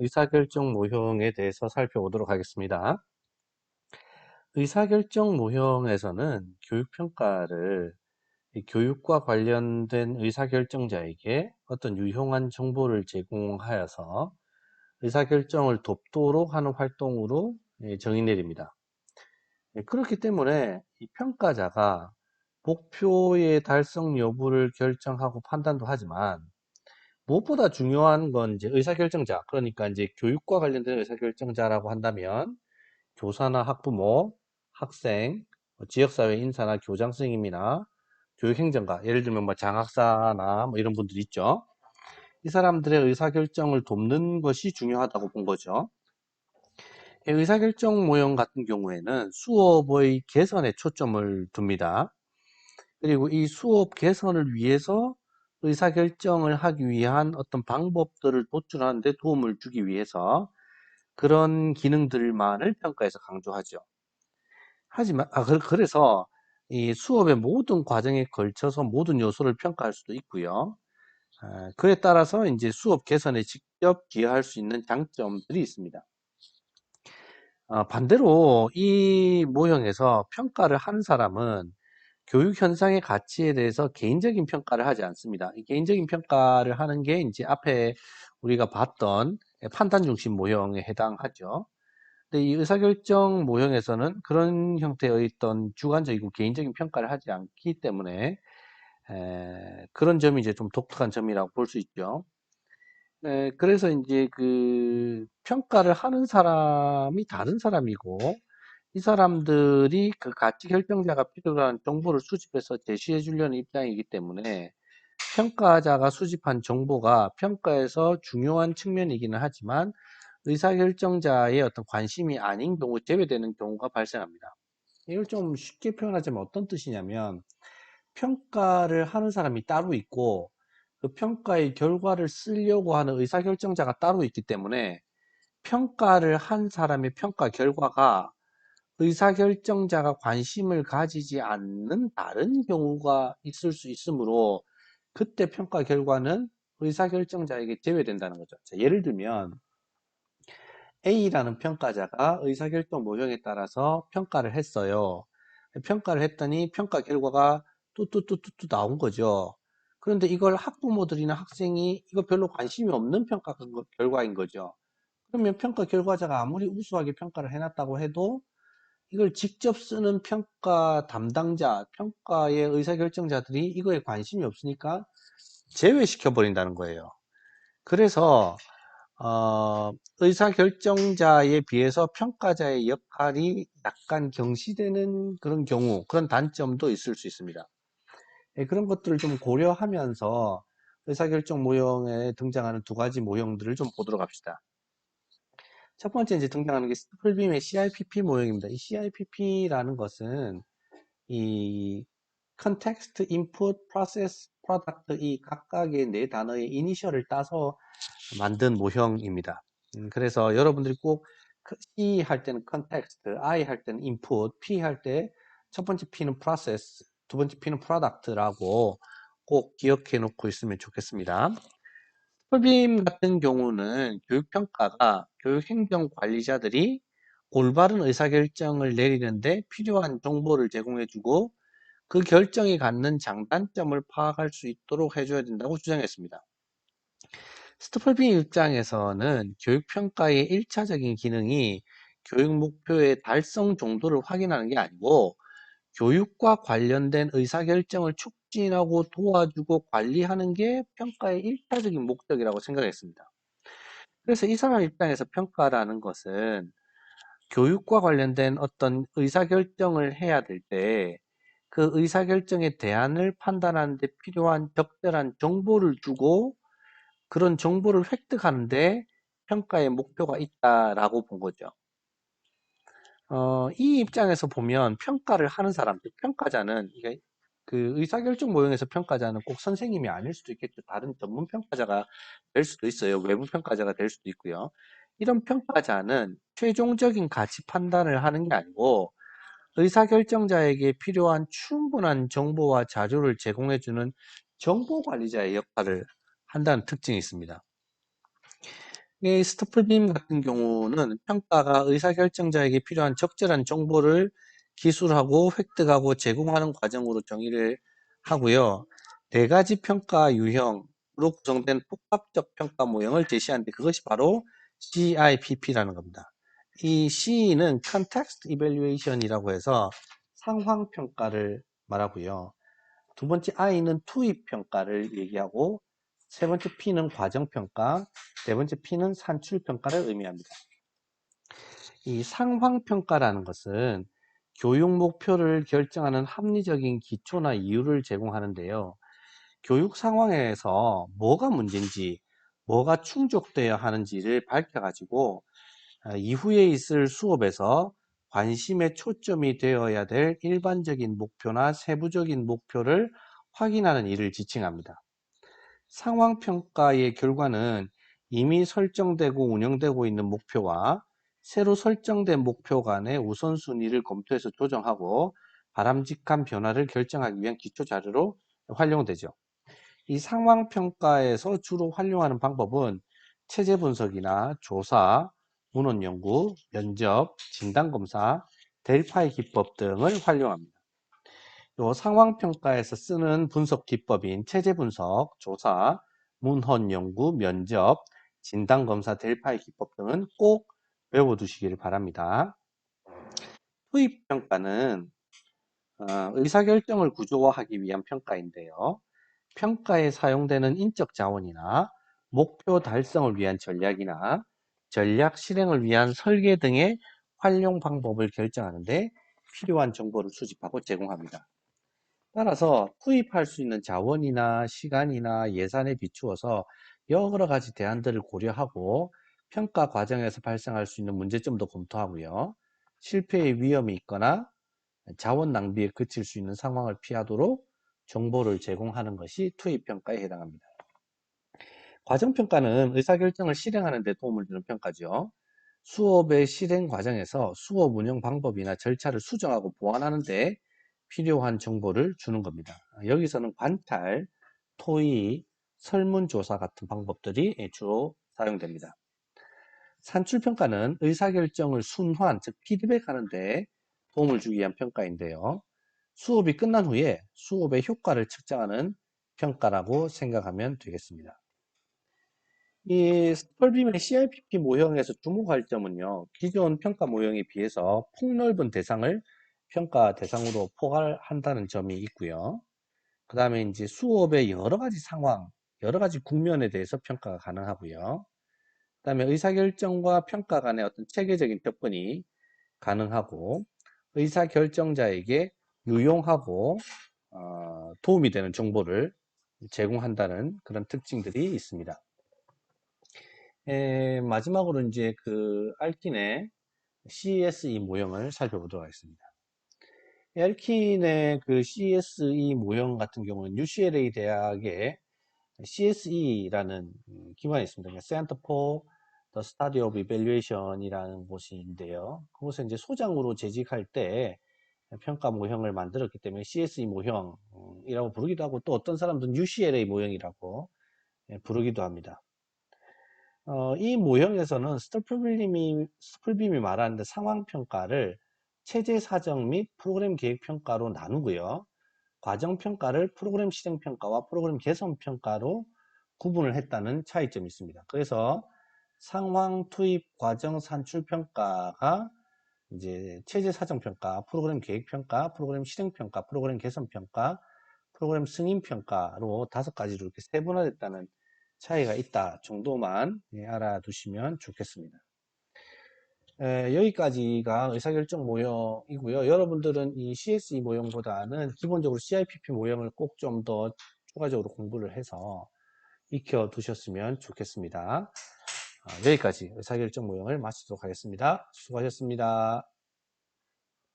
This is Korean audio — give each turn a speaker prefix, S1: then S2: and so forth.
S1: 의사결정 모형에 대해서 살펴보도록 하겠습니다. 의사결정 모형에서는 교육평가를 이 교육과 관련된 의사결정자에게 어떤 유용한 정보를 제공하여서 의사결정을 돕도록 하는 활동으로 정의 내립니다. 그렇기 때문에 이 평가자가 목표의 달성 여부를 결정하고 판단도 하지만 무엇보다 중요한 건 이제 의사결정자, 그러니까 이제 교육과 관련된 의사결정자라고 한다면 교사나 학부모, 학생, 지역사회 인사나 교장 선생님이나 교육행정가, 예를 들면 뭐 장학사나 뭐 이런 분들 있죠. 이 사람들의 의사결정을 돕는 것이 중요하다고 본 거죠. 의사결정 모형 같은 경우에는 수업의 개선에 초점을 둡니다. 그리고 이 수업 개선을 위해서 의사결정을 하기 위한 어떤 방법들을 도출하는 데 도움을 주기 위해서 그런 기능들만을 평가에서 강조하죠. 하지만 그래서 이 수업의 모든 과정에 걸쳐서 모든 요소를 평가할 수도 있고요. 그에 따라서 이제 수업 개선에 직접 기여할 수 있는 장점들이 있습니다. 반대로 이 모형에서 평가를 하는 사람은 교육 현상의 가치에 대해서 개인적인 평가를 하지 않습니다. 이 개인적인 평가를 하는 게 이제 앞에 우리가 봤던 판단 중심 모형에 해당하죠. 근데 이 의사결정 모형에서는 그런 형태의 어떤 주관적이고 개인적인 평가를 하지 않기 때문에 그런 점이 이제 좀 독특한 점이라고 볼 수 있죠. 그래서 이제 그 평가를 하는 사람이 다른 사람이고 이 사람들이 그 가치 결정자가 필요한 정보를 수집해서 제시해 주려는 입장이기 때문에 평가자가 수집한 정보가 평가에서 중요한 측면이기는 하지만 의사결정자의 어떤 관심이 아닌 경우 제외되는 경우가 발생합니다. 이걸 좀 쉽게 표현하자면 어떤 뜻이냐면 평가를 하는 사람이 따로 있고 그 평가의 결과를 쓰려고 하는 의사결정자가 따로 있기 때문에 평가를 한 사람의 평가 결과가 의사결정자가 관심을 가지지 않는 다른 경우가 있을 수 있으므로 그때 평가 결과는 의사결정자에게 제외된다는 거죠. 자, 예를 들면 A라는 평가자가 의사결정 모형에 따라서 평가를 했어요. 평가를 했더니 평가 결과가 뚜뚜뚜뚜뚜 나온 거죠. 그런데 이걸 학부모들이나 학생이 이거 별로 관심이 없는 평가 결과인 거죠. 그러면 평가 결과자가 아무리 우수하게 평가를 해놨다고 해도 이걸 직접 쓰는 평가 담당자, 평가의 의사결정자들이 이거에 관심이 없으니까 제외시켜 버린다는 거예요. 그래서 의사결정자에 비해서 평가자의 역할이 약간 경시되는 그런 경우, 그런 단점도 있을 수 있습니다. 그런 것들을 좀 고려하면서 의사결정 모형에 등장하는 두 가지 모형들을 좀 보도록 합시다. 첫 번째 이제 등장하는 게 스티플빔의 CIPP 모형입니다. 이 CIPP라는 것은 이 Context, Input, Process, Product 이 각각의 네 단어의 이니셜을 따서 만든 모형입니다. 그래서 여러분들이 꼭 C 할 때는 Context, I 할 때는 Input, P 할 때 첫 번째 P는 Process, 두 번째 P는 Product라고 꼭 기억해 놓고 있으면 좋겠습니다. 풀빔 같은 경우는 교육평가가 교육행정관리자들이 올바른 의사결정을 내리는데 필요한 정보를 제공해주고 그 결정이 갖는 장단점을 파악할 수 있도록 해줘야 된다고 주장했습니다. 스토플빈 입장에서는 교육평가의 1차적인 기능이 교육 목표의 달성 정도를 확인하는 게 아니고 교육과 관련된 의사결정을 촉진하고 도와주고 관리하는 게 평가의 1차적인 목적이라고 생각했습니다. 그래서 이 사람 입장에서 평가라는 것은 교육과 관련된 어떤 의사결정을 해야 될 때 그 의사결정의 대안을 판단하는 데 필요한 적절한 정보를 주고 그런 정보를 획득하는데 평가의 목표가 있다라고 본 거죠. 이 입장에서 보면 평가를 하는 사람, 즉 평가자는 이게 그 의사결정 모형에서 평가자는 꼭 선생님이 아닐 수도 있겠죠. 다른 전문 평가자가 될 수도 있어요. 외부 평가자가 될 수도 있고요. 이런 평가자는 최종적인 가치 판단을 하는 게 아니고 의사결정자에게 필요한 충분한 정보와 자료를 제공해주는 정보관리자의 역할을 한다는 특징이 있습니다. 이 스토플빔 같은 경우는 평가가 의사결정자에게 필요한 적절한 정보를 기술하고 획득하고 제공하는 과정으로 정의를 하고요. 네 가지 평가 유형으로 구성된 복합적 평가 모형을 제시하는데 그것이 바로 CIPP라는 겁니다. 이 C는 Context Evaluation이라고 해서 상황 평가를 말하고요. 두 번째 I는 투입 평가를 얘기하고 세 번째 P는 과정 평가, 네 번째 P는 산출 평가를 의미합니다. 이 상황 평가라는 것은 교육 목표를 결정하는 합리적인 기초나 이유를 제공하는데요. 교육 상황에서 뭐가 문제인지, 뭐가 충족되어야 하는지를 밝혀가지고 이후에 있을 수업에서 관심의 초점이 되어야 될 일반적인 목표나 세부적인 목표를 확인하는 일을 지칭합니다. 상황평가의 결과는 이미 설정되고 운영되고 있는 목표와 새로 설정된 목표 간의 우선순위를 검토해서 조정하고 바람직한 변화를 결정하기 위한 기초 자료로 활용되죠. 이 상황평가에서 주로 활용하는 방법은 체제 분석이나 조사, 문헌 연구, 면접, 진단검사, 델파이 기법 등을 활용합니다. 요 상황평가에서 쓰는 분석 기법인 체제 분석, 조사, 문헌 연구, 면접, 진단검사, 델파이 기법 등은 꼭 외워두시기를 바랍니다. 투입평가는 의사결정을 구조화하기 위한 평가인데요. 평가에 사용되는 인적 자원이나 목표 달성을 위한 전략이나 전략 실행을 위한 설계 등의 활용 방법을 결정하는데 필요한 정보를 수집하고 제공합니다. 따라서 투입할 수 있는 자원이나 시간이나 예산에 비추어서 여러 가지 대안들을 고려하고 평가 과정에서 발생할 수 있는 문제점도 검토하고요. 실패의 위험이 있거나 자원 낭비에 그칠 수 있는 상황을 피하도록 정보를 제공하는 것이 투입평가에 해당합니다. 과정평가는 의사결정을 실행하는 데 도움을 주는 평가죠. 수업의 실행 과정에서 수업 운영 방법이나 절차를 수정하고 보완하는 데 필요한 정보를 주는 겁니다. 여기서는 관찰, 토의, 설문조사 같은 방법들이 주로 사용됩니다. 산출평가는 의사결정을 순환, 즉 피드백하는 데 도움을 주기 위한 평가인데요. 수업이 끝난 후에 수업의 효과를 측정하는 평가라고 생각하면 되겠습니다. 이 스펄빔의 CIPP 모형에서 주목할 점은요, 기존 평가 모형에 비해서 폭넓은 대상을 평가 대상으로 포괄한다는 점이 있고요. 그 다음에 이제 수업의 여러 가지 상황, 여러 가지 국면에 대해서 평가가 가능하고요. 그 다음에 의사결정과 평가 간의 어떤 체계적인 접근이 가능하고, 의사결정자에게 유용하고 도움이 되는 정보를 제공한다는 그런 특징들이 있습니다. 마지막으로 이제 그 알킨의 CSE 모형을 살펴보도록 하겠습니다. 알킨의 그 CSE 모형 같은 경우는 UCLA 대학의 CSE라는 기관이 있습니다. Center for the Study of Evaluation이라는 곳인데요. 그곳에 이제 소장으로 재직할 때 평가 모형을 만들었기 때문에 CSE 모형이라고 부르기도 하고, 또 어떤 사람들은 UCLA 모형이라고 부르기도 합니다. 이 모형에서는 스톨프빔이 말하는데 상황평가를 체제 사정 및 프로그램 계획 평가로 나누고요. 과정 평가를 프로그램 실행 평가와 프로그램 개선 평가로 구분을 했다는 차이점이 있습니다. 그래서 상황 투입 과정 산출 평가가 이제 체제 사정 평가, 프로그램 계획 평가, 프로그램 실행 평가, 프로그램 개선 평가, 프로그램 승인 평가로 5가지로 이렇게 세분화됐다는 차이가 있다 정도만 알아두시면 좋겠습니다. 여기까지가 의사결정 모형이고요. 여러분들은 이 CSE 모형보다는 기본적으로 CIPP 모형을 꼭 좀 더 추가적으로 공부를 해서 익혀 두셨으면 좋겠습니다. 여기까지 의사결정 모형을 마치도록 하겠습니다. 수고하셨습니다.